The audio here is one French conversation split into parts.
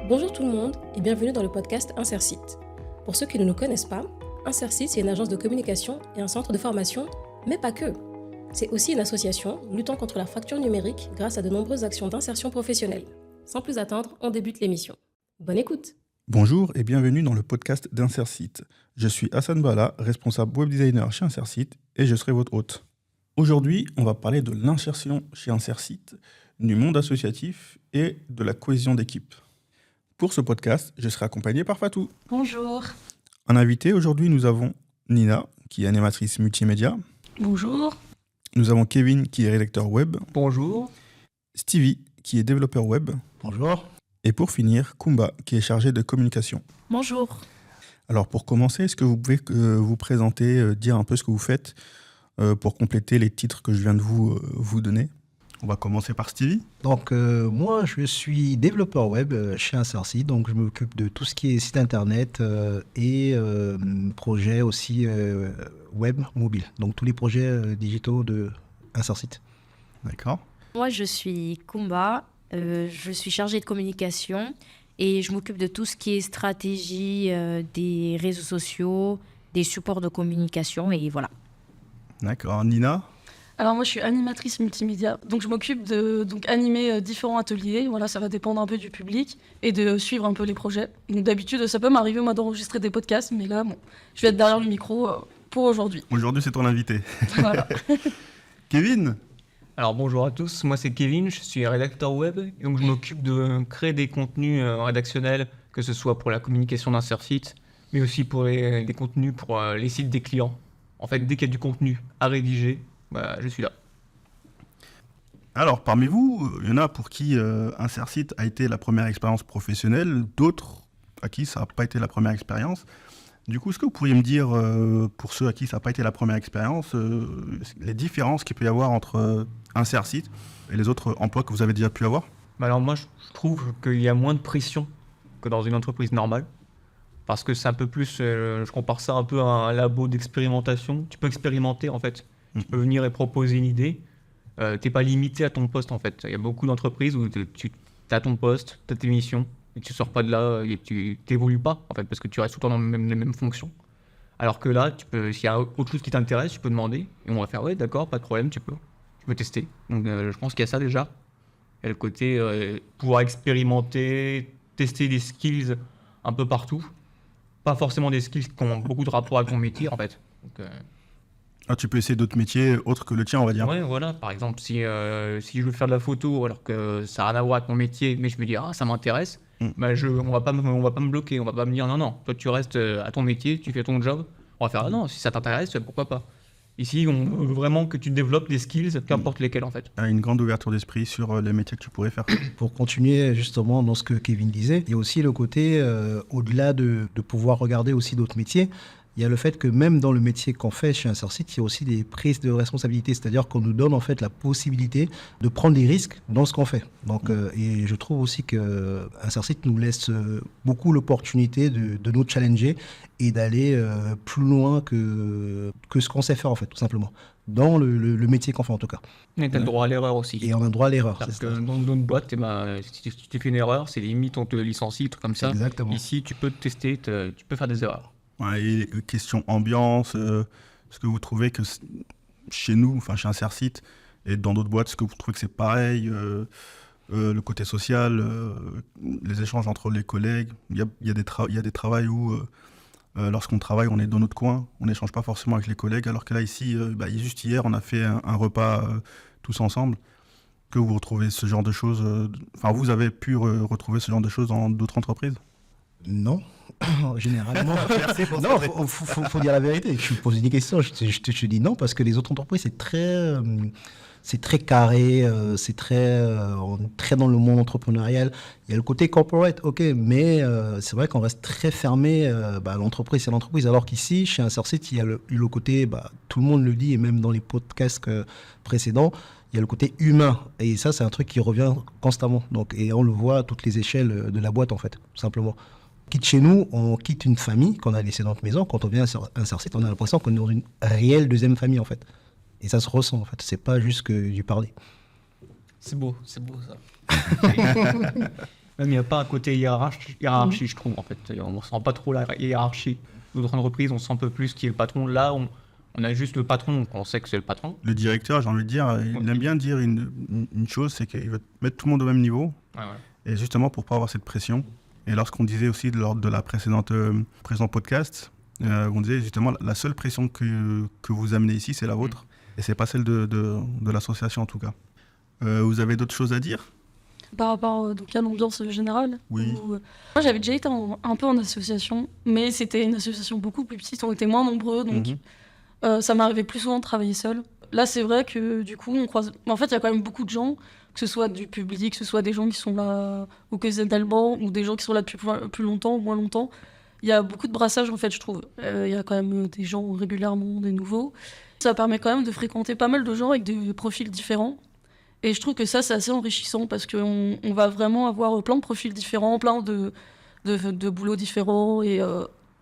Bonjour tout le monde et bienvenue dans le podcast Insersite. Pour ceux qui ne nous connaissent pas, Insersite c'est une agence de communication et un centre de formation, mais pas que. C'est aussi une association luttant contre la fracture numérique grâce à de nombreuses actions d'insertion professionnelle. Sans plus attendre, on débute l'émission. Bonne écoute. Bonjour et bienvenue dans le podcast d'Insersite. Je suis Hassan Bala, responsable web designer chez Insersite et je serai votre hôte. Aujourd'hui, on va parler de l'insertion chez Insersite, du monde associatif et de la cohésion d'équipe. Pour ce podcast, je serai accompagné par Fatou. Bonjour. En invité, aujourd'hui, nous avons Nina, qui est animatrice multimédia. Bonjour. Nous avons Kevin, qui est rédacteur web. Bonjour. Stevie, qui est développeur web. Bonjour. Et pour finir, Kumba, qui est chargé de communication. Bonjour. Alors pour commencer, est-ce que vous pouvez vous présenter, dire un peu ce que vous faites pour compléter les titres que je viens de vous donner? On va commencer par Stevie. Donc moi je suis développeur web chez Insersite, donc je m'occupe de tout ce qui est site internet et projets aussi web mobile, donc tous les projets digitaux de Insersite. D'accord. Moi je suis Kumba, je suis chargée de communication et je m'occupe de tout ce qui est stratégie des réseaux sociaux, des supports de communication et voilà. D'accord. Nina? Alors moi je suis animatrice multimédia, donc je m'occupe de animer différents ateliers, voilà, ça va dépendre un peu du public et de suivre un peu les projets. Donc d'habitude ça peut m'arriver moi d'enregistrer des podcasts, mais là bon, je vais être derrière le micro pour aujourd'hui. Aujourd'hui c'est ton invité. Voilà. Kevin? Alors bonjour à tous, moi c'est Kevin, je suis rédacteur web et donc je m'occupe de créer des contenus rédactionnels, que ce soit pour la communication d'Insersite, mais aussi pour des contenus pour les sites des clients. En fait, dès qu'il y a du contenu à rédiger, je suis là. Alors parmi vous, il y en a pour qui Insersite a été la première expérience professionnelle, d'autres à qui ça n'a pas été la première expérience. Du coup, est-ce que vous pourriez me dire, pour ceux à qui ça n'a pas été la première expérience, les différences qu'il peut y avoir entre Insersite et les autres emplois que vous avez déjà pu avoir? Alors moi, je trouve qu'il y a moins de pression que dans une entreprise normale. Parce que c'est un peu plus, je compare ça un peu à un labo d'expérimentation. Tu peux expérimenter en fait. Tu peux venir et proposer une idée. T'es pas limité à ton poste en fait. Il y a beaucoup d'entreprises où tu as ton poste, tu as tes missions, et tu sors pas de là et tu t'évolues pas en fait, parce que tu restes tout le temps dans les mêmes fonctions. Alors que là, s'il y a autre chose qui t'intéresse, tu peux demander et on va faire ouais d'accord, pas de problème, tu peux tester. Donc je pense qu'il y a ça déjà. Il y a le côté pouvoir expérimenter, tester des skills un peu partout. Pas forcément des skills qui ont beaucoup de rapport avec ton métier en fait. Donc, tu peux essayer d'autres métiers autres que le tien, on va dire. Ouais, voilà. Par exemple, si je veux faire de la photo alors que ça n'a rien à voir avec mon métier, mais je me dis ça m'intéresse, on va pas me bloquer, on va pas me dire non, toi tu restes à ton métier, tu fais ton job. On va faire non, si ça t'intéresse, pourquoi pas. Ici, on veut vraiment que tu développes des skills, peu importe lesquels en fait. Une grande ouverture d'esprit sur les métiers que tu pourrais faire. Pour continuer justement dans ce que Kevin disait, il y a aussi le côté, au-delà de pouvoir regarder aussi d'autres métiers, il y a le fait que même dans le métier qu'on fait chez Insersite, il y a aussi des prises de responsabilité, c'est-à-dire qu'on nous donne en fait la possibilité de prendre des risques dans ce qu'on fait. Donc, et je trouve aussi que Insersite nous laisse beaucoup l'opportunité de nous challenger et d'aller plus loin que ce qu'on sait faire en fait, tout simplement. Dans le métier qu'on fait en tout cas. Et tu as le droit à l'erreur aussi. Et on a le droit à l'erreur. Parce que dans une boîte, si tu fais une erreur, c'est limite on te licencie, truc comme ça. Exactement. Ici, tu peux te tester, tu peux faire des erreurs. Ouais, et question ambiance, est-ce que vous trouvez que chez nous, enfin chez Insersite et dans d'autres boîtes, est-ce que vous trouvez que c'est pareil, le côté social, les échanges entre les collègues, il y a des travails où lorsqu'on travaille, on est dans notre coin, on n'échange pas forcément avec les collègues, alors que là ici, juste hier, on a fait un repas tous ensemble. Que vous retrouvez ce genre de choses, vous avez pu retrouver ce genre de choses dans d'autres entreprises? Non, généralement. Non, faut dire la vérité. Je pose une question, je te dis non, parce que les autres entreprises, c'est très carré, on est très dans le monde entrepreneurial. Il y a le côté corporate, ok, mais c'est vrai qu'on reste très fermé. L'entreprise, c'est l'entreprise. Alors qu'ici, chez Insersite, il y a le côté, tout le monde le dit, et même dans les podcasts précédents, il y a le côté humain. Et ça, c'est un truc qui revient constamment. Donc, et on le voit à toutes les échelles de la boîte, en fait, tout simplement. Quitte chez nous, on quitte une famille qu'on a laissée dans notre maison. Quand on vient à Insersite, on a l'impression qu'on est dans une réelle deuxième famille, en fait. Et ça se ressent, en fait. C'est pas juste que du parler. C'est beau ça. Même il n'y a pas un côté hiérarchie, je trouve, en fait. On ne sent pas trop la hiérarchie. D'autres entreprises, on sent un peu plus qui est le patron. Là, on a juste le patron, donc on sait que c'est le patron. Le directeur, j'ai envie de dire, il aime bien dire une chose, c'est qu'il veut mettre tout le monde au même niveau. Ouais. Et justement, pour pas avoir cette pression. Et lorsqu'on disait aussi lors de la précédent podcast, on disait justement la seule pression que vous amenez ici, c'est la vôtre. Et c'est pas celle de l'association en tout cas. Vous avez d'autres choses à dire ? Par rapport donc, à l'ambiance générale. Oui. Moi, j'avais déjà été un peu en association, mais c'était une association beaucoup plus petite, on était moins nombreux, donc ça m'arrivait plus souvent de travailler seul. Là, c'est vrai que du coup, on croise... En fait, il y a quand même beaucoup de gens, que ce soit du public, que ce soit des gens qui sont là occasionnellement, ou des gens qui sont là depuis plus longtemps ou moins longtemps. Il y a beaucoup de brassage, en fait, je trouve. Il y a quand même des gens régulièrement, des nouveaux. Ça permet quand même de fréquenter pas mal de gens avec des profils différents. Et je trouve que ça, c'est assez enrichissant parce qu'on va vraiment avoir plein de profils différents, plein de boulots différents. Et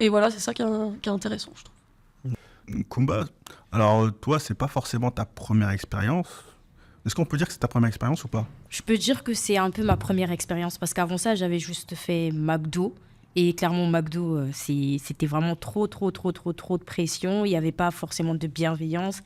voilà, c'est ça qui est intéressant, je trouve. Kumba, alors toi, c'est pas forcément ta première expérience. Est-ce qu'on peut dire que c'est ta première expérience ou pas ? Je peux dire que c'est un peu ma première expérience parce qu'avant ça, j'avais juste fait McDo. Et clairement, McDo, c'était vraiment trop de pression. Il n'y avait pas forcément de bienveillance.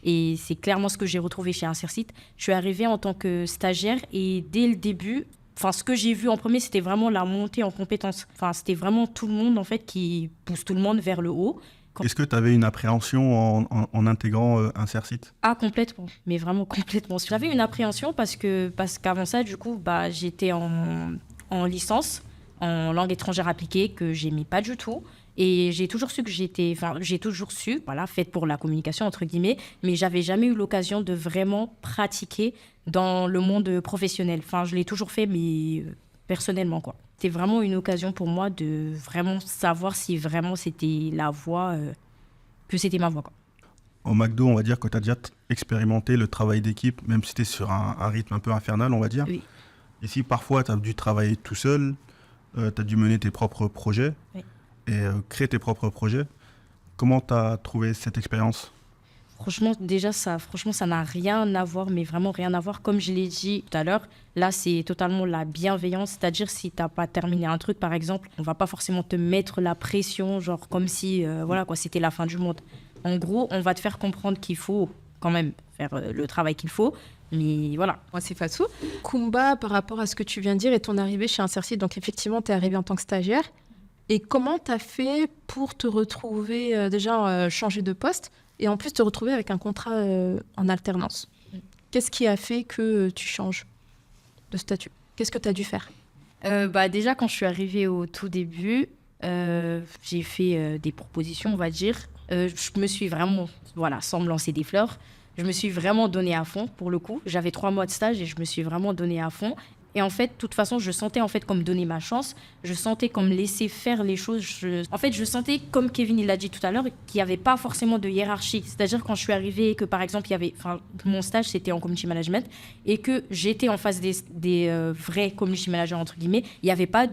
Et c'est clairement ce que j'ai retrouvé chez Insersite. Je suis arrivée en tant que stagiaire et dès le début, ce que j'ai vu en premier, c'était vraiment la montée en compétences. C'était vraiment tout le monde en fait qui pousse tout le monde vers le haut. Est-ce que tu avais une appréhension en intégrant Insersite ? Ah, complètement, mais vraiment complètement. J'avais une appréhension parce qu'avant ça, du coup, j'étais en licence en langue étrangère appliquée que j'aimais pas du tout. Et j'ai toujours su faite pour la communication, entre guillemets, mais j'avais jamais eu l'occasion de vraiment pratiquer dans le monde professionnel. Je l'ai toujours fait, mais personnellement, quoi. C'était vraiment une occasion pour moi de vraiment savoir si vraiment c'était la voie, que c'était ma voie, quoi. Au McDo, on va dire que tu as déjà expérimenté le travail d'équipe, même si tu es sur un rythme un peu infernal, on va dire. Oui. Ici, parfois, tu as dû travailler tout seul, tu as dû mener tes propres projets. Oui. Et créer tes propres projets. Comment tu as trouvé cette expérience ? Franchement, ça n'a rien à voir, mais vraiment rien à voir. Comme je l'ai dit tout à l'heure, là, c'est totalement la bienveillance. C'est-à-dire, si tu n'as pas terminé un truc, par exemple, on ne va pas forcément te mettre la pression, genre comme si c'était la fin du monde. En gros, on va te faire comprendre qu'il faut quand même faire le travail qu'il faut. Mais voilà. Moi, c'est Fatou. Kumba, par rapport à ce que tu viens de dire et ton arrivée chez Insersite, donc effectivement, tu es arrivé en tant que stagiaire. Et comment tu as fait pour te retrouver, changer de poste et en plus te retrouver avec un contrat en alternance ? Qu'est-ce qui a fait que tu changes de statut ? Qu'est-ce que tu as dû faire ? Déjà, quand je suis arrivée au tout début, j'ai fait des propositions, on va dire. Je me suis vraiment, sans me lancer des fleurs, je me suis vraiment donnée à fond pour le coup. J'avais 3 mois de stage et je me suis vraiment donnée à fond. Et en fait, de toute façon, je sentais en fait comme donner ma chance. Je sentais comme laisser faire les choses. Je sentais, comme Kevin il l'a dit tout à l'heure, qu'il n'y avait pas forcément de hiérarchie. C'est-à-dire quand je suis arrivée, que par exemple, mon stage, c'était en community management, et que j'étais en face des vrais community managers, entre guillemets, il n'y avait pas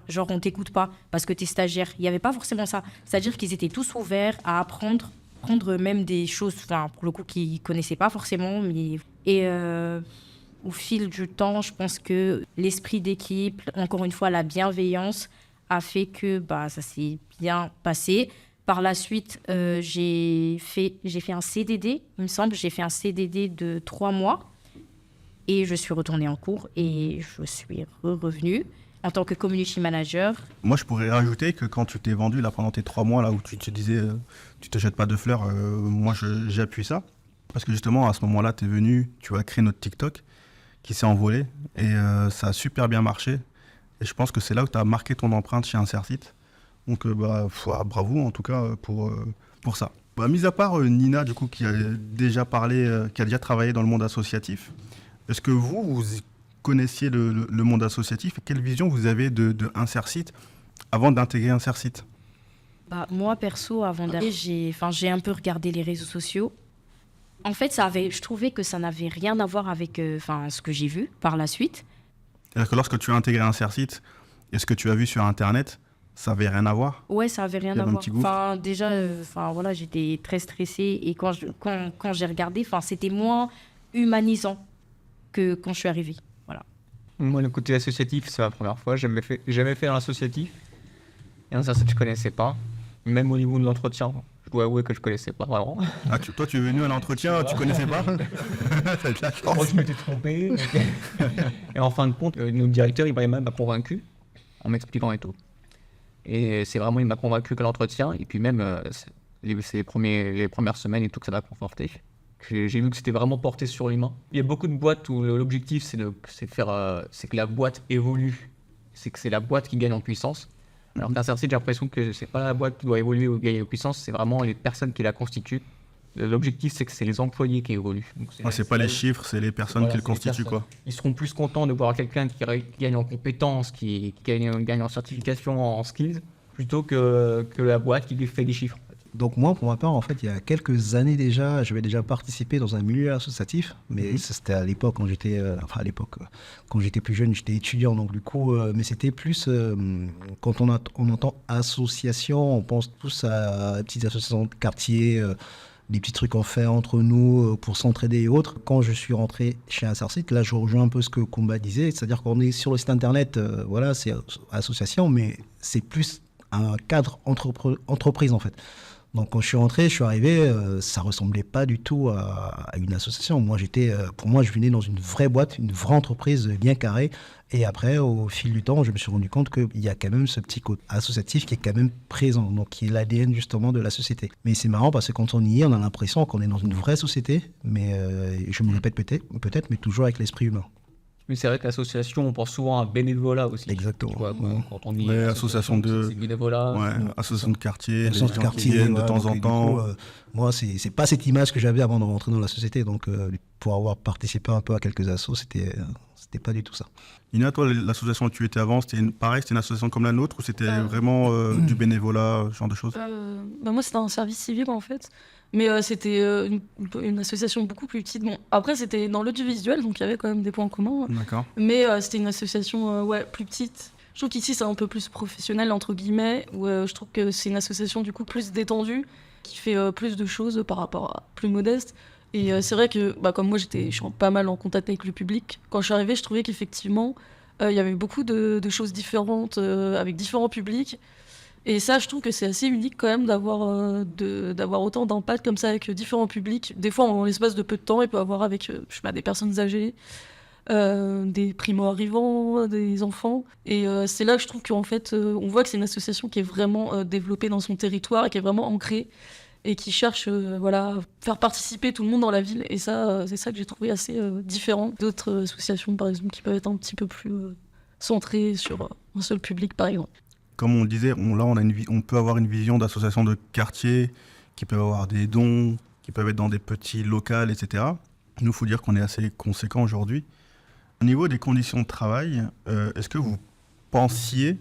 genre on t'écoute pas parce que tu es stagiaire. Il n'y avait pas forcément ça. C'est-à-dire qu'ils étaient tous ouverts à apprendre même des choses, pour le coup, qu'ils ne connaissaient pas forcément. Au fil du temps, je pense que l'esprit d'équipe, encore une fois, la bienveillance a fait que ça s'est bien passé. Par la suite, j'ai fait un CDD, il me semble. J'ai fait un CDD de 3 mois et je suis retournée en cours et je suis revenue en tant que community manager. Moi, je pourrais rajouter que quand tu t'es vendu là, pendant tes 3 mois, là, où tu te disais tu te jettes pas de fleurs, moi, j'appuie ça. Parce que justement, à ce moment-là, tu es venu, tu as créé notre TikTok qui s'est envolé et ça a super bien marché. Et je pense que c'est là où tu as marqué ton empreinte chez Insersite. Donc bravo en tout cas pour ça. Mis à part Nina, du coup, qui a déjà travaillé dans le monde associatif, est-ce que vous connaissiez le monde associatif et quelle vision vous avez de Insersite avant d'intégrer Insersite ? Moi, perso, avant d'arriver, j'ai un peu regardé les réseaux sociaux. En fait, je trouvais que ça n'avait rien à voir avec ce que j'ai vu par la suite. C'est-à-dire que lorsque tu as intégré Insersite et ce que tu as vu sur Internet, ça n'avait rien à voir ? Ouais, ça n'avait rien à voir. Déjà, j'étais très stressée et quand j'ai regardé, c'était moins humanisant. que quand je suis arrivée. Voilà. Moi, le côté associatif, c'est la première fois. J'ai jamais fait un associatif. Et un associatif, je connaissais pas. Même au niveau de l'entretien, je dois avouer que je connaissais pas vraiment. Ah, toi, tu es venu à l'entretien, tu connaissais pas? T'as de la Je crois chance. que je m'étais trompé. Et en fin de compte, notre directeur, Ibrahima, m'a convaincu en m'expliquant et tout. Et c'est vraiment, il m'a convaincu qu'à l'entretien. Et puis même, c'est les premières semaines et tout que ça m'a conforté. J'ai vu que c'était vraiment porté sur l'humain. Il y a beaucoup de boîtes où l'objectif, c'est que la boîte évolue. C'est que c'est la boîte qui gagne en puissance. Alors qu'un CRC, j'ai l'impression que c'est pas la boîte qui doit évoluer ou gagner en puissance, c'est vraiment les personnes qui la constituent. L'objectif, c'est que c'est les employés qui évoluent. Donc, C'est pas les chiffres, c'est les personnes qui le constituent, quoi. Ils seront plus contents de voir quelqu'un qui gagne en compétences, qui gagne en certification, en skills, plutôt que la boîte qui lui fait des chiffres. Donc moi, pour ma part, en fait, il y a quelques années déjà, j'avais déjà participé dans un milieu associatif, mais ça, c'était à l'époque quand j'étais, quand j'étais plus jeune, j'étais étudiant, donc du coup, mais c'était plus quand on entend association, on pense tous à des petites associations de quartier, des petits trucs qu'on fait entre nous pour s'entraider et autres. Quand je suis rentré chez Insercit, là, je rejoins un peu ce que Kumba disait, c'est-à-dire qu'on est sur le site internet, voilà, c'est association, mais c'est plus un cadre entreprise en fait. Donc quand je suis rentré, je suis arrivé, ça ressemblait pas du tout à une association. Moi, pour moi, je venais dans une vraie boîte, une vraie entreprise bien carrée. Et après, au fil du temps, je me suis rendu compte qu'il y a quand même ce petit côté associatif qui est quand même présent, donc qui est l'ADN justement de la société. Mais c'est marrant parce que quand on y est, on a l'impression qu'on est dans une vraie société, mais je me répète peut-être, mais toujours avec l'esprit humain. Mais c'est vrai que l'association, on pense souvent à bénévolat aussi. Exactement. Tu vois, quand on y Ouais, est, association c'est bénévolat. Ouais, association de quartier, Le les sens de gens quartier, qui viennent de voilà, temps donc, en du temps. coup, moi, c'est pas cette image que j'avais avant de rentrer dans la société. Donc, pour avoir participé un peu à quelques assos, c'était pas du tout ça. Ina, toi, l'association où tu étais avant, c'était une association comme la nôtre ou c'était vraiment du bénévolat, ce genre de choses? Moi, c'était un service civil en fait. Mais c'était une association beaucoup plus petite. Bon, après, c'était dans l'audiovisuel, donc il y avait quand même des points communs. D'accord. Mais c'était une association plus petite. Je trouve qu'ici, c'est un peu plus professionnel, entre guillemets, où je trouve que c'est une association du coup plus détendue, qui fait plus de choses par rapport à plus modeste. Et c'est vrai que, comme moi, je suis pas mal en contact avec le public. Quand je suis arrivée, je trouvais qu'effectivement, il y avait beaucoup de choses différentes, avec différents publics. Et ça, je trouve que c'est assez unique quand même d'avoir autant d'impact comme ça avec différents publics. Des fois, en l'espace de peu de temps, il peut y avoir avec des personnes âgées, des primo-arrivants, des enfants. Et c'est là que je trouve qu'en fait, on voit que c'est une association qui est vraiment développée dans son territoire et qui est vraiment ancrée et qui cherche à faire participer tout le monde dans la ville. Et ça, c'est ça que j'ai trouvé assez différent d'autres associations, par exemple, qui peuvent être un petit peu plus centrées sur un seul public, par exemple. Comme on le disait, on peut avoir une vision d'association de quartier, qui peuvent avoir des dons, qui peuvent être dans des petits locals, etc. Nous, il faut dire qu'on est assez conséquent aujourd'hui. Au niveau des conditions de travail, est-ce que vous pensiez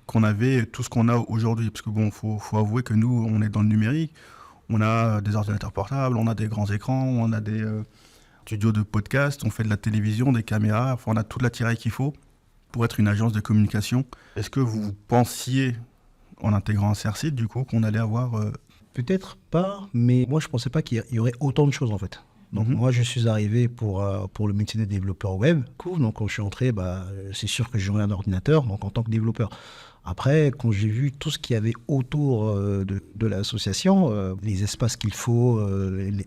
qu'on avait tout ce qu'on a aujourd'hui? Parce que bon, faut avouer que nous, on est dans le numérique, on a des ordinateurs portables, on a des grands écrans, on a des studios de podcast, on fait de la télévision, des caméras, on a toute l'attirail qu'il faut pour être une agence de communication. Est-ce que vous pensiez, en intégrant Insercit, du coup, qu'on allait avoir... Peut-être pas, mais moi, je pensais pas qu'il y aurait autant de choses, en fait. Donc, moi, je suis arrivé pour le métier de développeur web. Cool. Donc, quand je suis entré, c'est sûr que j'aurais un ordinateur, donc en tant que développeur. Après, quand j'ai vu tout ce qu'il y avait autour de l'association, les espaces qu'il faut,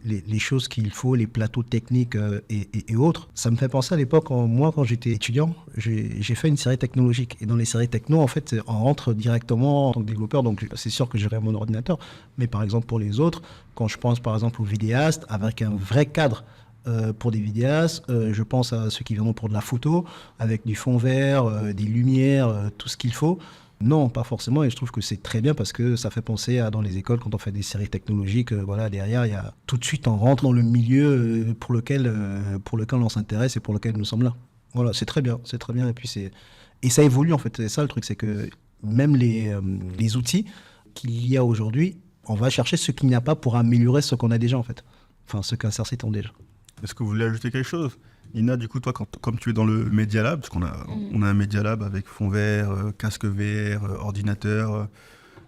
les choses qu'il faut, les plateaux techniques et autres, ça me fait penser à l'époque, moi, quand j'étais étudiant, j'ai fait une série technologique. Et dans les séries techno, en fait, on rentre directement en tant que développeur. Donc, c'est sûr que j'aurai mon ordinateur. Mais par exemple, pour les autres, quand je pense par exemple aux vidéastes, avec un vrai cadre, pour des vidéastes, je pense à ceux qui viendront pour de la photo, avec du fond vert, des lumières, tout ce qu'il faut. Non, pas forcément, et je trouve que c'est très bien parce que ça fait penser à dans les écoles, quand on fait des séries technologiques, derrière, il y a tout de suite, on rentre dans le milieu pour lequel on s'intéresse et pour lequel nous sommes là. Voilà, c'est très bien, et ça évolue en fait, c'est ça le truc, c'est que même les outils qu'il y a aujourd'hui, on va chercher ce qu'il n'y a pas pour améliorer ce qu'on a déjà en fait, enfin ce qu'Insercit ont déjà. Est-ce que vous voulez ajouter quelque chose? Ina, du coup, toi, comme tu es dans le Media Lab, parce qu'on a un Media Lab avec fond vert, casque VR, ordinateur,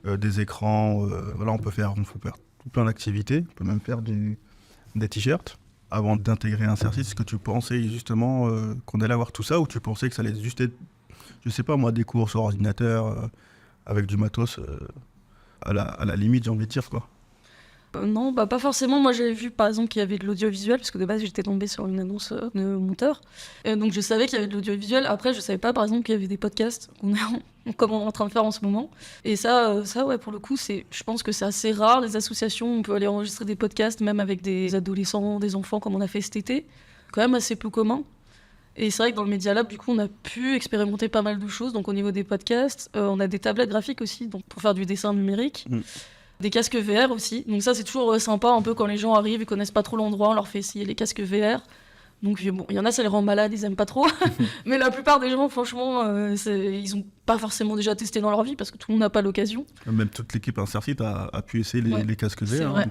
des écrans, on peut faire tout plein d'activités, on peut même faire des t-shirts. avant d'intégrer Insersit, est-ce que tu pensais justement qu'on allait avoir tout ça, ou tu pensais que ça allait juste être, je sais pas moi, des cours sur ordinateur avec du matos à la limite, j'ai envie de dire, quoi. Non, pas forcément. Moi, j'avais vu par exemple qu'il y avait de l'audiovisuel, parce que de base, j'étais tombée sur une annonce de monteur. Et donc, je savais qu'il y avait de l'audiovisuel. Après, je savais pas, par exemple, qu'il y avait des podcasts, comme on est en train de faire en ce moment. Et ça, ouais, pour le coup, je pense que c'est assez rare. Les associations, on peut aller enregistrer des podcasts, même avec des adolescents, des enfants, comme on a fait cet été. Quand même assez peu commun. Et c'est vrai que dans le Media Lab, du coup, on a pu expérimenter pas mal de choses. Donc, au niveau des podcasts, on a des tablettes graphiques aussi, donc pour faire du dessin numérique. Des casques VR aussi. Donc ça, c'est toujours sympa, un peu quand les gens arrivent, ils connaissent pas trop l'endroit, on leur fait essayer les casques VR. Donc bon, il y en a, ça les rend malades, ils aiment pas trop. Mais la plupart des gens, franchement, ils ont pas forcément déjà testé dans leur vie, parce que tout le monde n'a pas l'occasion. Même toute l'équipe Insersit a pu essayer les casques VR. C'est vrai.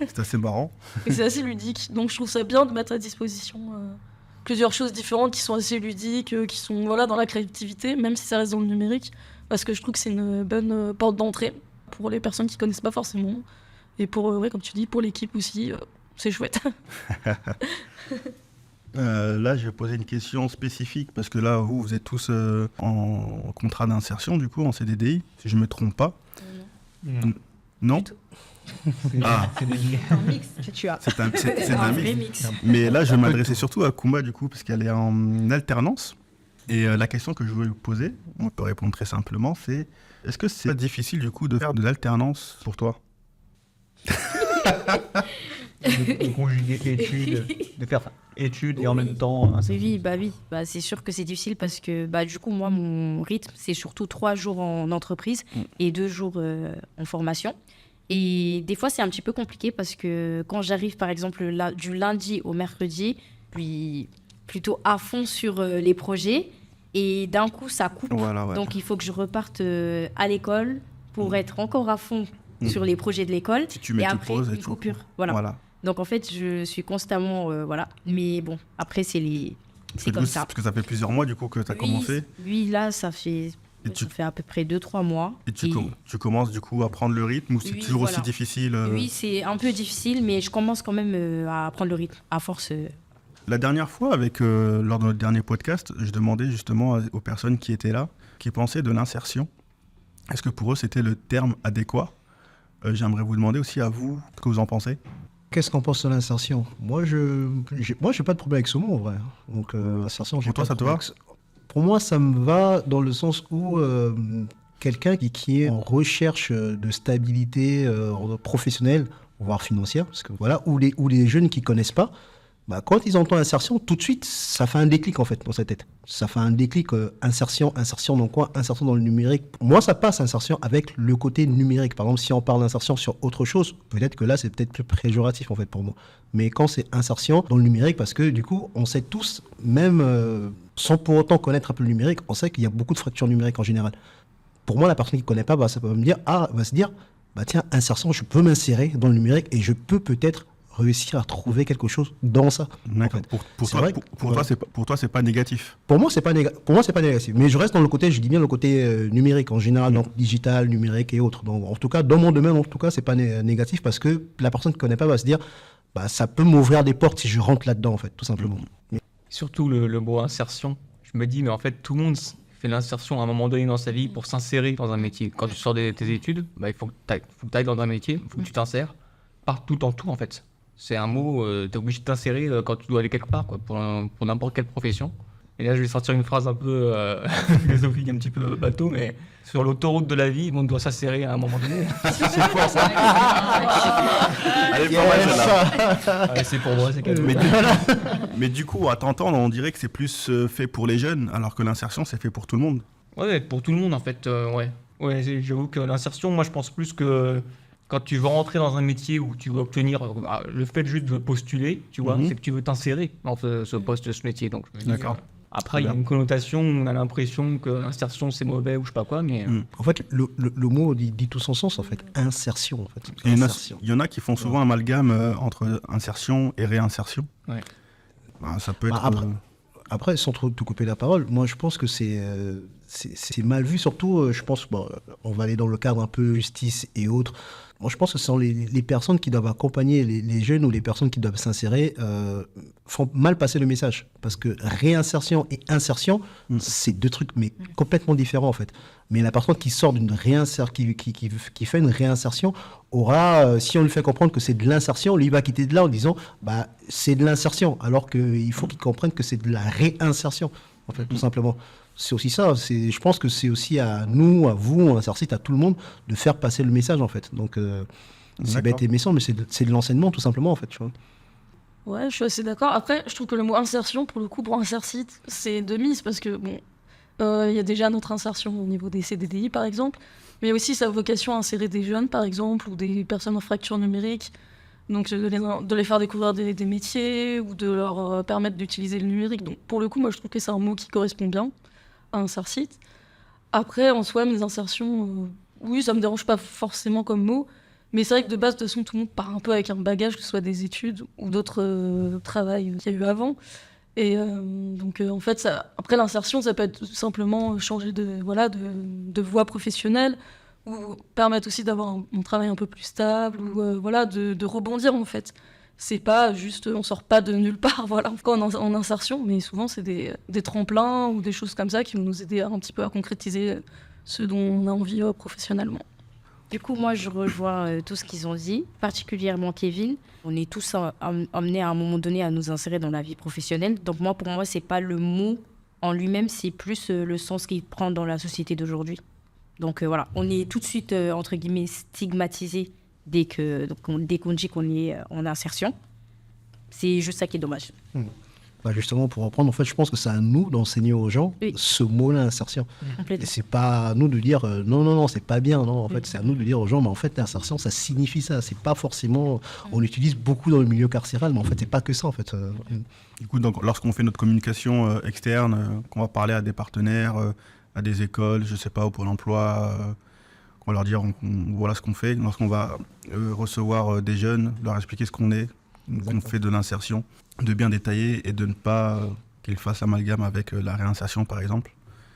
C'est assez marrant. Et c'est assez ludique. Donc je trouve ça bien de mettre à disposition plusieurs choses différentes qui sont assez ludiques, qui sont dans la créativité, même si ça reste dans le numérique. Parce que je trouve que c'est une bonne porte d'entrée pour les personnes qui connaissent pas forcément. Et pour, comme tu dis, pour l'équipe aussi, c'est chouette. Là, je vais poser une question spécifique, parce que là, vous êtes tous en contrat d'insertion, du coup, en CDDI, si je me trompe pas. Non. Ah. C'est un mix que tu as. C'est un vrai mix. mix. Mais là, je vais m'adresser surtout à Kouma, du coup, parce qu'elle est en alternance. Et la question que je voulais vous poser, on peut répondre très simplement, c'est: est-ce que c'est difficile, du coup, de faire de l'alternance pour toi? De conjuguer études, de faire études et en même temps... Oui, c'est sûr que c'est difficile parce que du coup, moi, mon rythme, c'est surtout 3 jours en entreprise et 2 jours en formation. Et des fois, c'est un petit peu compliqué parce que quand j'arrive, par exemple, du lundi au mercredi, puis plutôt à fond sur les projets, et d'un coup, ça coupe. Voilà, ouais. Donc, il faut que je reparte à l'école pour être encore à fond sur les projets de l'école. Si tu mets et tout après, pause et une tout. coupure. Voilà. Donc, en fait, je suis constamment... Mais bon, après, c'est comme ça. Parce que ça fait plusieurs mois, du coup, que tu as commencé. Oui, là, ça fait à peu près 2-3 mois. Et tu commences, du coup, à prendre le rythme, ou c'est toujours aussi difficile Oui, c'est un peu difficile, mais je commence quand même à prendre le rythme, à force. La dernière fois, lors de notre dernier podcast, je demandais justement aux personnes qui étaient là, qui pensaient de l'insertion. Est-ce que pour eux, c'était le terme adéquat? J'aimerais vous demander aussi à vous ce que vous en pensez. Qu'est-ce qu'on pense de l'insertion? Moi, j'ai pas de problème avec ce mot, en vrai. Donc, l'insertion, j'ai Pour toi, pas de ça te va? problème. Pour moi, ça me va dans le sens où quelqu'un qui est en recherche de stabilité professionnelle, voire financière, parce que ou les jeunes qui connaissent pas, quand ils entendent insertion, tout de suite, ça fait un déclic en fait dans sa tête. Ça fait un déclic, insertion dans quoi? Insertion dans le numérique. Moi, ça passe insertion avec le côté numérique. Par exemple, si on parle d'insertion sur autre chose, peut-être que là, c'est peut-être plus péjoratif en fait pour moi. Mais quand c'est insertion dans le numérique, parce que du coup, on sait tous, même sans pour autant connaître un peu le numérique, on sait qu'il y a beaucoup de fractures numériques en général. Pour moi, la personne qui ne connaît pas, ça peut me dire, va se dire, tiens, insertion, je peux m'insérer dans le numérique et je peux peut-être réussir à trouver quelque chose dans ça. D'accord. En fait. Pour toi, c'est pas négatif. Pour moi, c'est pas négatif. Mais je reste dans le côté, je dis bien le côté numérique en général, donc digital, numérique et autres. Donc, en tout cas, dans mon domaine, c'est pas négatif parce que la personne qui ne connaît pas va se dire, ça peut m'ouvrir des portes si je rentre là-dedans, en fait, tout simplement. Surtout le mot insertion. Je me dis, mais en fait, tout le monde fait l'insertion à un moment donné dans sa vie pour s'insérer dans un métier. Quand tu sors de tes études, il faut que tu ailles dans un métier, il faut que tu t'insères partout en tout, en fait. C'est un mot, t'es obligé de t'insérer quand tu dois aller quelque part, quoi, pour n'importe quelle profession. Et là, je vais sortir une phrase un peu philosophique, un petit peu bateau, mais sur l'autoroute de la vie, on doit s'insérer à un moment donné. C'est fort, ça. Allez, pas mal, celle-là. Allez, c'est pour moi, c'est cadeau. Mais du coup, à t'entendre, on dirait que c'est plus fait pour les jeunes, alors que l'insertion, c'est fait pour tout le monde. Ouais, pour tout le monde, en fait, ouais. Ouais, j'avoue que l'insertion, moi, je pense plus que... Quand tu veux rentrer dans un métier où tu veux obtenir le fait juste de postuler, tu vois, c'est que tu veux t'insérer dans ce poste, ce métier. Donc, d'accord. Après, il y a une connotation, on a l'impression que l'insertion c'est mauvais ou je sais pas quoi, mais. En fait, le mot dit tout son sens, en fait. Insertion, en fait. Il y en a qui font souvent amalgame entre insertion et réinsertion. Ouais. Ça peut être. Après, sans trop te couper la parole, moi je pense que c'est c'est mal vu, surtout, je pense, bon, on va aller dans le cadre un peu justice et autres. Moi, je pense que ce sont les personnes qui doivent accompagner les jeunes ou les personnes qui doivent s'insérer font mal passer le message. Parce que réinsertion et insertion, c'est deux trucs mais complètement différents en fait. Mais la personne qui sort d'une réinsertion, qui fait une réinsertion, aura, si on lui fait comprendre que c'est de l'insertion, lui va quitter de là en disant bah, c'est de l'insertion. Alors qu'il faut qu'il comprenne que c'est de la réinsertion, en fait, tout simplement. C'est aussi ça, je pense que c'est aussi à nous, à vous, à Insersit, à tout le monde, de faire passer le message, en fait. Donc, c'est bête et méchant, mais c'est de l'enseignement, tout simplement, en fait. Tu vois. Ouais, je suis assez d'accord. Après, je trouve que le mot insertion, pour le coup, pour Insersit, c'est de mise, parce que, bon, y a déjà notre insertion au niveau des CDDI, par exemple, mais aussi sa vocation à insérer des jeunes, par exemple, ou des personnes en fracture numérique, donc de les faire découvrir des métiers, ou de leur permettre d'utiliser le numérique. Donc, pour le coup, moi, je trouve que c'est un mot qui correspond bien à Insersit. Après, en soi, mes insertions, oui, ça me dérange pas forcément comme mot, mais c'est vrai que de base, de toute façon, tout le monde part un peu avec un bagage, que ce soit des études ou d'autres travails qu'il y a eu avant. Et donc, en fait, après l'insertion, ça peut être tout simplement changer de voie professionnelle, ou permettre aussi d'avoir un travail un peu plus stable, ou de rebondir, en fait. C'est pas juste, on sort pas de nulle part, voilà, en insertion, mais souvent c'est des tremplins ou des choses comme ça qui vont nous aider un petit peu à concrétiser ce dont on a envie professionnellement. Du coup, moi, je rejoins tout ce qu'ils ont dit, particulièrement Kevin. On est tous amenés à un moment donné à nous insérer dans la vie professionnelle. Donc pour moi, c'est pas le mot en lui-même, c'est plus le sens qu'il prend dans la société d'aujourd'hui. Donc voilà, on est tout de suite, entre guillemets, stigmatisé dès qu'on dit qu'on est en insertion. C'est juste ça qui est dommage. Bah justement, pour reprendre, en fait, je pense que c'est à nous d'enseigner aux gens ce mot-là, insertion. Et c'est pas à nous de dire non, c'est pas bien. Non, en fait, c'est à nous de dire aux gens, mais en fait, l'insertion, ça signifie ça. C'est pas forcément. On l'utilise beaucoup dans le milieu carcéral, mais en fait, c'est pas que ça, en fait. Du coup, donc, lorsqu'on fait notre communication externe, qu'on va parler à des partenaires, à des écoles, je sais pas, au Pôle emploi, on va leur dire voilà ce qu'on fait. Lorsqu'on va recevoir des jeunes, leur expliquer ce qu'on est, qu'on fait de l'insertion, de bien détailler et de ne pas qu'ils fassent amalgame avec la réinsertion, par exemple.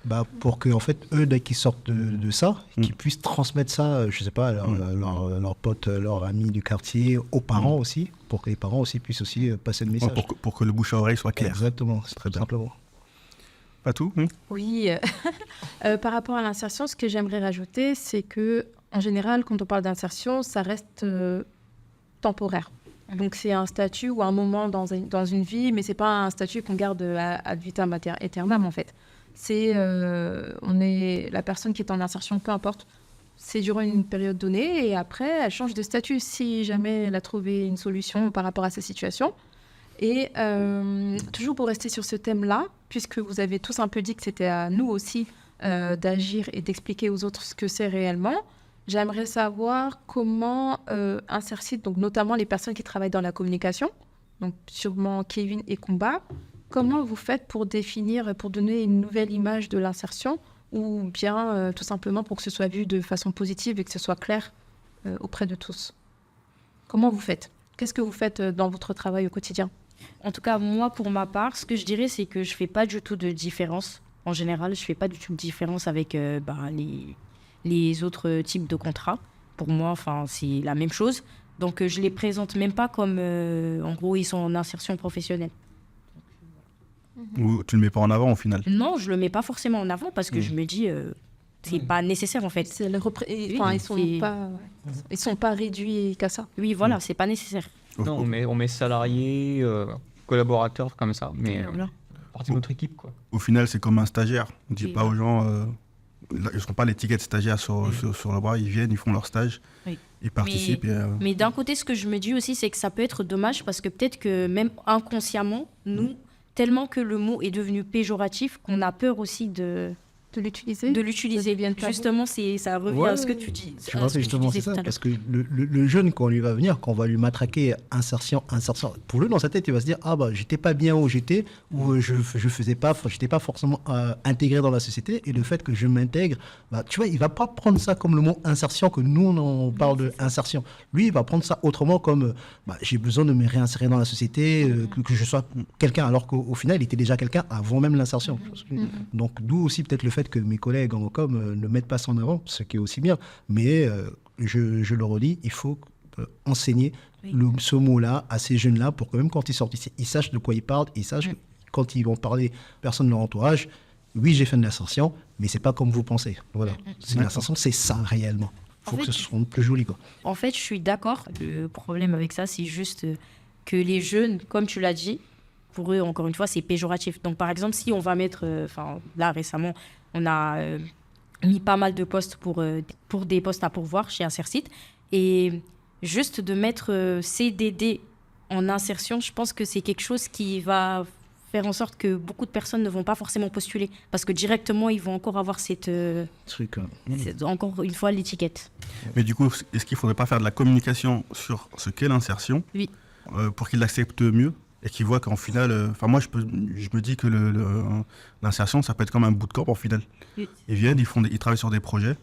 Bah, pour que, en fait, eux, dès qu'ils sortent de ça, qu'ils puissent transmettre ça, je sais pas, à leurs potes, leurs amis du quartier, aux parents aussi, pour que les parents aussi puissent aussi passer le message. Ouais, pour que le bouche à oreille soit clair. Exactement, c'est très simplement. Pas tout Oui, par rapport à l'insertion, ce que j'aimerais rajouter, c'est que en général, quand on parle d'insertion, ça reste temporaire. Donc c'est un statut ou un moment dans une vie, mais c'est pas un statut qu'on garde ad vitam aeternam en fait. C'est on est la personne qui est en insertion, peu importe. C'est durant une période donnée et après elle change de statut si jamais elle a trouvé une solution par rapport à sa situation. Et toujours pour rester sur ce thème-là, puisque vous avez tous un peu dit que c'était à nous aussi d'agir et d'expliquer aux autres ce que c'est réellement, j'aimerais savoir comment Insersit, donc notamment les personnes qui travaillent dans la communication, donc sûrement Kevin et Kumba, comment vous faites pour définir, pour donner une nouvelle image de l'insertion, ou bien tout simplement pour que ce soit vu de façon positive et que ce soit clair auprès de tous. Comment vous faites ? Qu'est-ce que vous faites dans votre travail au quotidien ? En tout cas, moi, pour ma part, ce que je dirais, c'est que je ne fais pas du tout de différence. En général, je ne fais pas du tout de différence avec les autres types de contrats. Pour moi, c'est la même chose. Donc, je ne les présente même pas comme, en gros, ils sont en insertion professionnelle. Ou tu ne le mets pas en avant, au final ? Non, je ne le mets pas forcément en avant parce que je me dis... c'est pas nécessaire en fait. Ils sont pas réduits qu'à ça. Oui, voilà, c'est pas nécessaire. Non, on met salariés, collaborateurs comme ça, mais partie de notre équipe quoi. Au final, c'est comme un stagiaire. On ne dit pas aux gens, ils ne sont pas l'étiquette stagiaire sur le bras, ils viennent, ils font leur stage, ils participent. Mais d'un côté, ce que je me dis aussi, c'est que ça peut être dommage parce que peut-être que même inconsciemment, nous, tellement que le mot est devenu péjoratif, qu'on a peur aussi de l'utiliser. Justement, ça revient à ce que tu dis. Je pense que justement c'est ça, parce que le jeune, quand on lui va venir, quand on va lui matraquer insertion, pour lui dans sa tête, il va se dire j'étais pas bien où j'étais, ou j'étais pas forcément intégré dans la société, et le fait que je m'intègre, tu vois, il va pas prendre ça comme le mot insertion, que nous on parle de insertion. Lui, il va prendre ça autrement, comme j'ai besoin de me réinsérer dans la société, que je sois quelqu'un, alors qu'au final, il était déjà quelqu'un avant même l'insertion. Donc d'où aussi peut-être le fait fait que mes collègues en com ne mettent pas ça en avant, ce qui est aussi bien. Mais je le redis, il faut enseigner ce mot-là à ces jeunes-là pour que même quand ils sortent ici, ils sachent de quoi ils parlent, ils sachent que quand ils vont parler personne de leur entourage, oui, j'ai fait de l'insertion, mais c'est pas comme vous pensez. Voilà. L'insertion, c'est ça réellement. Il faut que ce soit plus joli, quoi. En fait, je suis d'accord. Le problème avec ça, c'est juste que les jeunes, comme tu l'as dit, pour eux, encore une fois, c'est péjoratif. Donc, par exemple, si on va mettre... là, récemment, on a mis pas mal de postes pour des postes à pourvoir chez Insercite. Et juste de mettre CDD en insertion, je pense que c'est quelque chose qui va faire en sorte que beaucoup de personnes ne vont pas forcément postuler. Parce que directement, ils vont encore avoir encore une fois, l'étiquette. Mais du coup, est-ce qu'il ne faudrait pas faire de la communication sur ce qu'est l'insertion Oui. Pour qu'ils l'acceptent mieux et qu'ils voient qu'en final... moi, je me dis que l'insertion, ça peut être comme un bootcamp en final. Oui. Ils viennent, ils travaillent sur des projets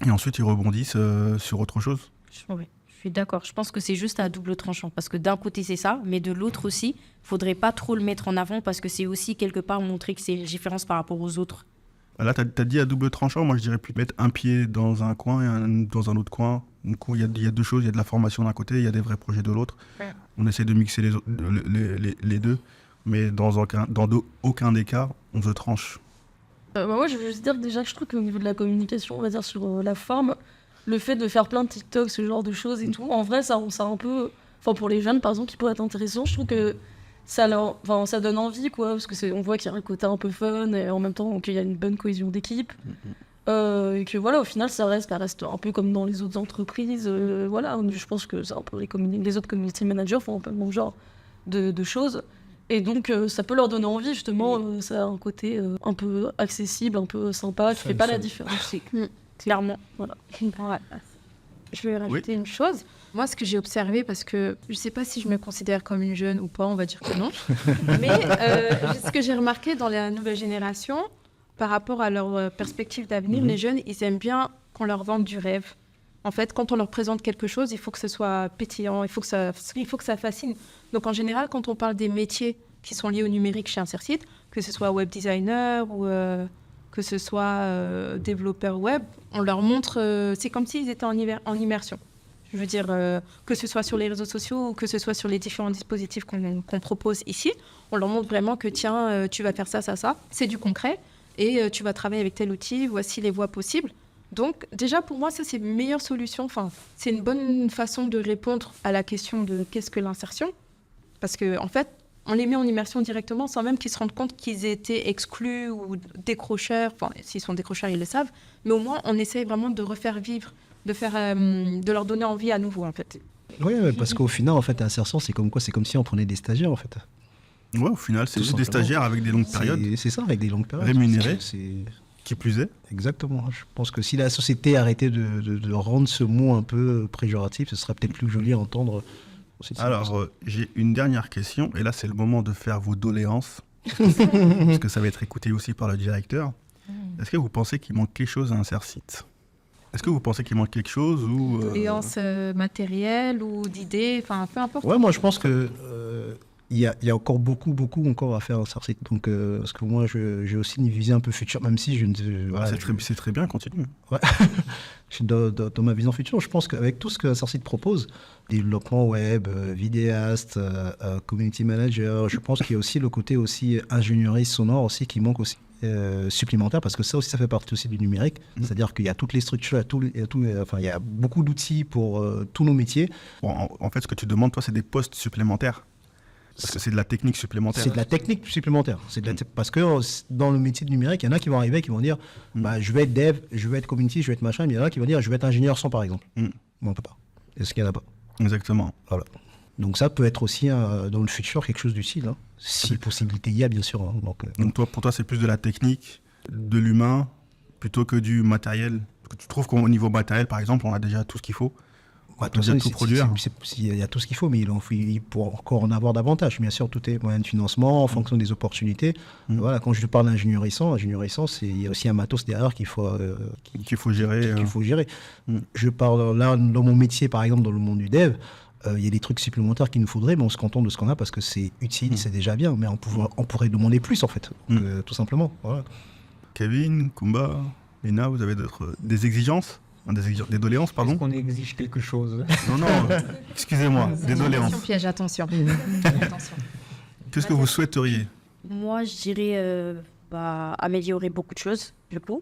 et ensuite ils rebondissent sur autre chose. Oui. Je suis d'accord. Je pense que c'est juste à double tranchant. Parce que d'un côté, c'est ça, mais de l'autre aussi, il ne faudrait pas trop le mettre en avant parce que c'est aussi quelque part montrer que c'est une différence par rapport aux autres. Là, tu as dit à double tranchant. Moi, je dirais plus mettre un pied dans un coin et dans un autre coin. Du coup, il y a deux choses. Il y a de la formation d'un côté, il y a des vrais projets de l'autre. Ouais. On essaie de mixer les deux, mais dans aucun des cas, on se tranche. Moi, je veux juste dire déjà que je trouve qu'au niveau de la communication, on va dire sur la forme, le fait de faire plein de TikTok, ce genre de choses et tout, en vrai, ça un peu... Enfin, pour les jeunes, par exemple, qui pourraient être intéressants, je trouve que ça donne envie, quoi, parce qu'on voit qu'il y a un côté un peu fun et en même temps qu'il y a une bonne cohésion d'équipe. Et que voilà, au final, ça reste un peu comme dans les autres entreprises. Voilà, je pense que c'est un peu les autres community managers font un peu le même genre de choses. Et donc, ça peut leur donner envie, justement. Ça a un côté un peu accessible, un peu sympa. Tu fais pas la différence. Clairement, voilà. Ouais. Je vais rajouter une chose. Moi, ce que j'ai observé, parce que je ne sais pas si je me considère comme une jeune ou pas, on va dire que non. Mais ce que j'ai remarqué dans la nouvelle génération, par rapport à leur perspective d'avenir, les jeunes, ils aiment bien qu'on leur vende du rêve. En fait, quand on leur présente quelque chose, il faut que ce soit pétillant, il faut que ça fascine. Donc, en général, quand on parle des métiers qui sont liés au numérique chez Insercite, que ce soit web designer ou... que ce soit développeur web, on leur montre, c'est comme s'ils étaient en immersion. Je veux dire, que ce soit sur les réseaux sociaux ou que ce soit sur les différents dispositifs qu'on propose ici, on leur montre vraiment que tiens, tu vas faire ça, c'est du concret et tu vas travailler avec tel outil, voici les voies possibles. Donc déjà pour moi, ça c'est une meilleure solution, enfin, c'est une bonne façon de répondre à la question de qu'est-ce que l'insertion, parce que en fait, on les met en immersion directement sans même qu'ils se rendent compte qu'ils étaient exclus ou décrocheurs. Enfin, s'ils sont décrocheurs, ils le savent. Mais au moins, on essaie vraiment de refaire vivre, de leur donner envie à nouveau, en fait. Oui, parce qu'au final, en fait, l'insertion, c'est comme quoi ? C'est comme si on prenait des stagiaires, en fait. Ouais, au final, c'est juste des stagiaires avec des longues périodes. C'est ça, avec des longues périodes. Rémunérés, qui plus est. Exactement. Je pense que si la société arrêtait de rendre ce mot un peu péjoratif, ce serait peut-être plus joli à entendre. Alors, j'ai une dernière question, et là c'est le moment de faire vos doléances, parce que ça va être écouté aussi par le directeur. Est-ce que vous pensez qu'il manque quelque chose à Insercite ? Est-ce que vous pensez qu'il manque quelque chose ou doléances matérielles ou d'idées, enfin peu importe. Ouais, moi je pense que il y a encore beaucoup à faire à Insercite. Donc, parce que moi j'ai aussi une vision un peu future, même si je ne... Voilà, c'est très bien, continue. Ouais. Dans ma vision future, je pense qu'avec tout ce que Insercite propose, développement web, vidéaste, community manager, je pense qu'il y a aussi le côté aussi ingénierie sonore aussi qui manque aussi supplémentaire, parce que ça aussi ça fait partie aussi du numérique, c'est-à-dire qu'il y a toutes les structures, il y a beaucoup d'outils pour tous nos métiers. Bon, en fait, ce que tu demandes, toi, c'est des postes supplémentaires. Parce que c'est de la technique supplémentaire. C'est de la technique supplémentaire. Parce que dans le métier de numérique, il y en a qui vont arriver, qui vont dire je vais être dev, je vais être community, je vais être machin. Mais il y en a qui vont dire je vais être ingénieur son, par exemple. Bon, on ne peut pas. Est-ce qu'il n'y en a pas ? Exactement. Voilà. Donc ça peut être aussi dans le futur quelque chose d'utile. Hein, si possibilité il y a, bien sûr. Hein, donc pour toi, c'est plus de la technique, de l'humain, plutôt que du matériel. Parce que tu trouves qu'au niveau matériel, par exemple, on a déjà tout ce qu'il faut. On peut déjà tout produire. Il y a tout ce qu'il faut, mais il faut encore en avoir davantage. Bien sûr, tout est moyen de financement en fonction des opportunités. Voilà, quand je parle d'ingénierie sans, il y a aussi un matos derrière qu'il faut gérer. Je parle là dans mon métier, par exemple, dans le monde du dev. Il y a des trucs supplémentaires qu'il nous faudrait, mais on se contente de ce qu'on a parce que c'est utile, c'est déjà bien. Mais on pourrait demander plus, en fait, tout simplement. Voilà. Kevin, Kumba, Lina, vous avez des exigences, des doléances, pardon. Est-ce qu'on exige quelque chose? Non, excusez-moi, des doléances. Piège, attention. Qu'est-ce que vous souhaiteriez? Moi, je dirais améliorer beaucoup de choses, je peux.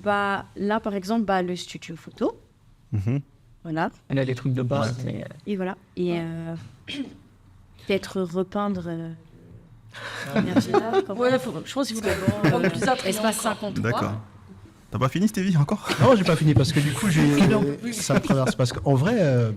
Là, par exemple, le studio photo. Mhm. Voilà. Elle a des trucs de base. Et voilà. Et peut-être repeindre l'énergie là. Ouais, je pense qu'il faudrait prendre plus attrayant. Espace 53. D'accord. T'as pas fini, Stevie, encore? Non, j'ai pas fini parce que du coup, ça me traverse. Parce qu'en vrai,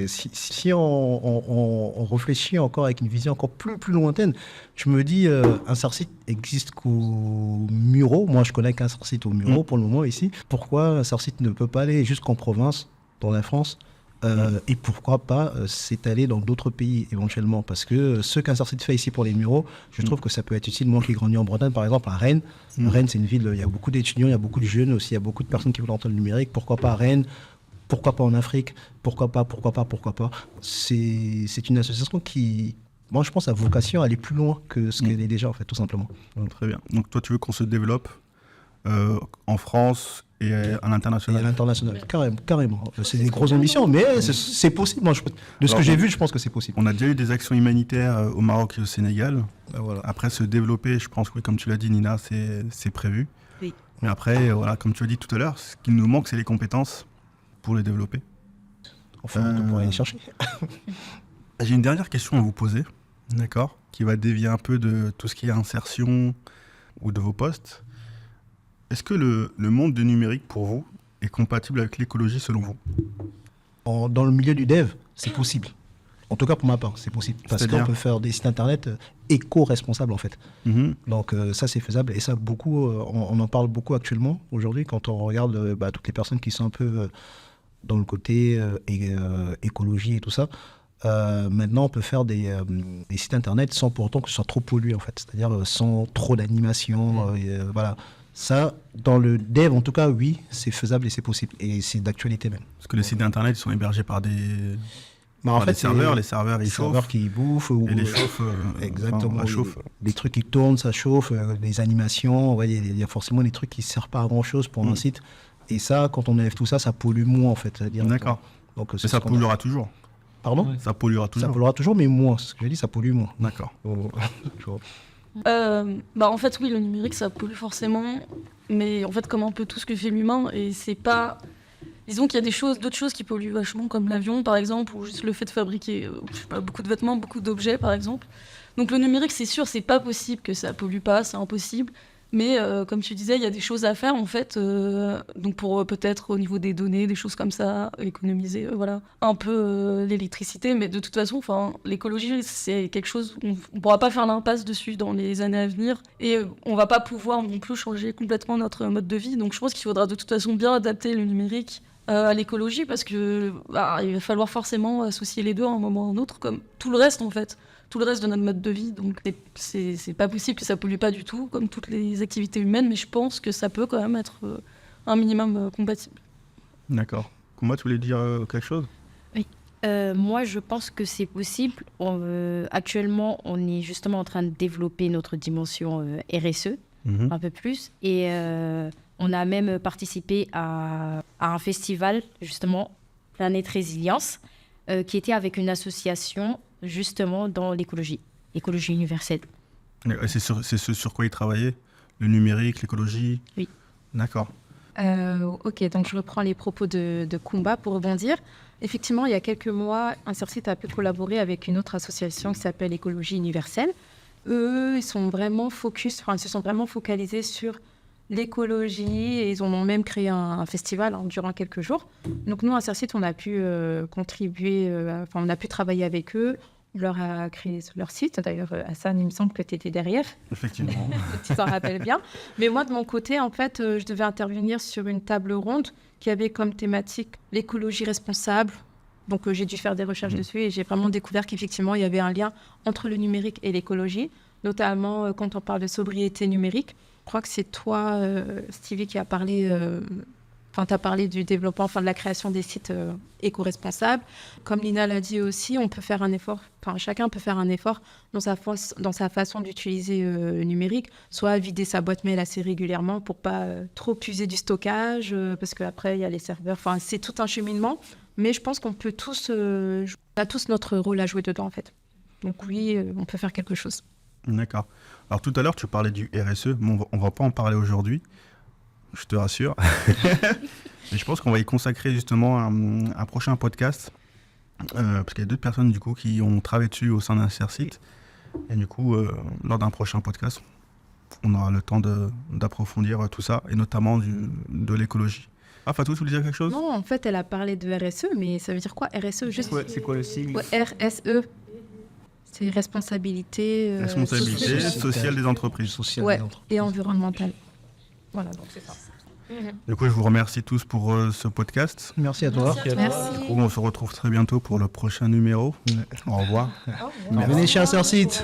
si on réfléchit encore avec une vision encore plus lointaine, je me dis, un Sarcite existe qu'au Muro. Moi, je connais qu'un Sarcite au Muro pour le moment ici. Pourquoi un Sarcite ne peut pas aller jusqu'en province, dans la France, et pourquoi pas s'étaler dans d'autres pays éventuellement? Parce que ce qu'un Sarcite fait ici pour les Mureaux, je trouve que ça peut être utile. Moi qui ai grandi en Bretagne, par exemple, à Rennes. Rennes, c'est une ville, il y a beaucoup d'étudiants, il y a beaucoup de jeunes aussi, il y a beaucoup de personnes qui veulent entendre le numérique. Pourquoi pas à Rennes? Pourquoi pas en Afrique? Pourquoi pas? C'est une association qui, moi, je pense, a vocation à aller plus loin que ce qu'elle est déjà, en fait, tout simplement. Très bien. Donc toi, tu veux qu'on se développe en France et à l'international? Et à l'international, carrément. C'est des grosses ambitions, mais c'est possible. Moi, de ce que j'ai vu, je pense que c'est possible. On a déjà eu des actions humanitaires au Maroc et au Sénégal. Voilà. Après, se développer, je pense que, comme tu l'as dit, Nina, c'est prévu. Oui. Mais après, voilà, comme tu as dit tout à l'heure, ce qui nous manque, c'est les compétences pour les développer. Enfin, on pourrait aller chercher. J'ai une dernière question à vous poser, d'accord, qui va dévier un peu de tout ce qui est insertion ou de vos postes. Est-ce que le monde du numérique, pour vous, est compatible avec l'écologie selon vous? Dans le milieu du dev, c'est possible. En tout cas, pour ma part, c'est possible. Parce qu'on peut faire des sites internet éco-responsables, en fait. Donc, ça, c'est faisable. Et ça, beaucoup, on en parle beaucoup actuellement, aujourd'hui, quand on regarde toutes les personnes qui sont un peu dans le côté écologie et tout ça. Maintenant, on peut faire des sites internet sans pour autant que ce soit trop pollué, en fait. C'est-à-dire sans trop d'animation. Voilà. Ça, dans le dev, en tout cas, oui, c'est faisable et c'est possible. Et c'est d'actualité même. Parce que les sites internet, ils sont hébergés par des... en fait, les serveurs, ils chauffent. serveurs qui bouffent. Et les chauffent. Exactement. Ça chauffe. Les trucs qui tournent, ça chauffe. Les animations, il y a forcément des trucs qui ne servent pas à grand-chose pour un site. Et ça, quand on enlève tout ça, ça pollue moins, en fait. D'accord. Donc, mais ça polluera toujours. Pardon? Ça polluera toujours. Ça polluera toujours, mais moins. C'est ce que j'ai dit, ça pollue moins. D'accord. En fait, oui, le numérique, ça pollue forcément. Mais en fait, comme un peu tout ce que fait l'humain, et c'est pas... Disons qu'il y a d'autres choses qui polluent vachement, comme l'avion, par exemple, ou juste le fait de fabriquer beaucoup de vêtements, beaucoup d'objets, par exemple. Donc le numérique, c'est sûr, c'est pas possible que ça pollue pas, c'est impossible. Mais comme tu disais, il y a des choses à faire, en fait. Donc pour peut-être au niveau des données, des choses comme ça, économiser un peu l'électricité. Mais de toute façon, l'écologie, c'est quelque chose, on ne pourra pas faire l'impasse dessus dans les années à venir. Et on va pas pouvoir non plus changer complètement notre mode de vie. Donc je pense qu'il faudra de toute façon bien adapter le numérique à l'écologie, parce que il va falloir forcément associer les deux à un moment ou à un autre, comme tout le reste, en fait. Tout le reste de notre mode de vie, donc c'est pas possible que ça pollue pas du tout, comme toutes les activités humaines, mais je pense que ça peut quand même être un minimum compatible. D'accord. Kumba, tu voulais dire quelque chose? Oui. Moi, je pense que c'est possible. Actuellement, on est justement en train de développer notre dimension RSE, un peu plus, et on a même participé à un festival, justement, Planète Résilience, qui était avec une association justement dans l'écologie universelle. C'est ce sur quoi ils travaillaient? Le numérique, l'écologie? Oui. D'accord. Ok, donc je reprends les propos de Kumba pour rebondir. Effectivement, il y a quelques mois, Insercite a pu collaborer avec une autre association qui s'appelle Écologie universelle. Eux, ils se sont vraiment focalisés sur l'écologie et ils ont même créé un festival durant quelques jours. Donc nous, Insercite, on a pu contribuer, on a pu travailler avec eux. On leur a créé leur site. D'ailleurs, Hassan, il me semble que tu étais derrière. Effectivement. Tu t'en rappelles bien. Mais moi, de mon côté, en fait, je devais intervenir sur une table ronde qui avait comme thématique l'écologie responsable. Donc, j'ai dû faire des recherches dessus et j'ai vraiment découvert qu'effectivement, il y avait un lien entre le numérique et l'écologie, notamment quand on parle de sobriété numérique. Je crois que c'est toi, Stevie, qui a parlé Enfin, tu as parlé du développement, enfin, de la création des sites éco-responsables. Comme Lina l'a dit aussi, on peut faire un effort, enfin, chacun peut faire un effort dans sa façon d'utiliser le numérique, soit vider sa boîte mail assez régulièrement pour pas trop user du stockage, parce qu'après, il y a les serveurs. Enfin, c'est tout un cheminement, mais je pense qu'on peut tous, on a tous notre rôle à jouer dedans, en fait. Donc oui, on peut faire quelque chose. D'accord. Alors tout à l'heure, tu parlais du RSE. Bon, on va pas en parler aujourd'hui, je te rassure. Mais je pense qu'on va y consacrer justement un prochain podcast, parce qu'il y a d'autres personnes du coup qui ont travaillé dessus au sein d'Insersite. Et du coup, lors d'un prochain podcast, on aura le temps d'approfondir tout ça, et notamment de l'écologie. Ah, Fatou, tu voulais dire quelque chose ? Non, en fait, elle a parlé de RSE, mais ça veut dire quoi, RSE juste... C'est quoi le sigle ? Ouais, RSE. C'est responsabilité... Responsabilité sociale des entreprises. Social Ouais, des entreprises. et environnementale. Voilà, donc c'est ça. Du coup, je vous remercie tous pour ce podcast. Merci à toi. Merci. Du coup, on se retrouve très bientôt pour le prochain numéro. Au revoir. Venez chez Insersite.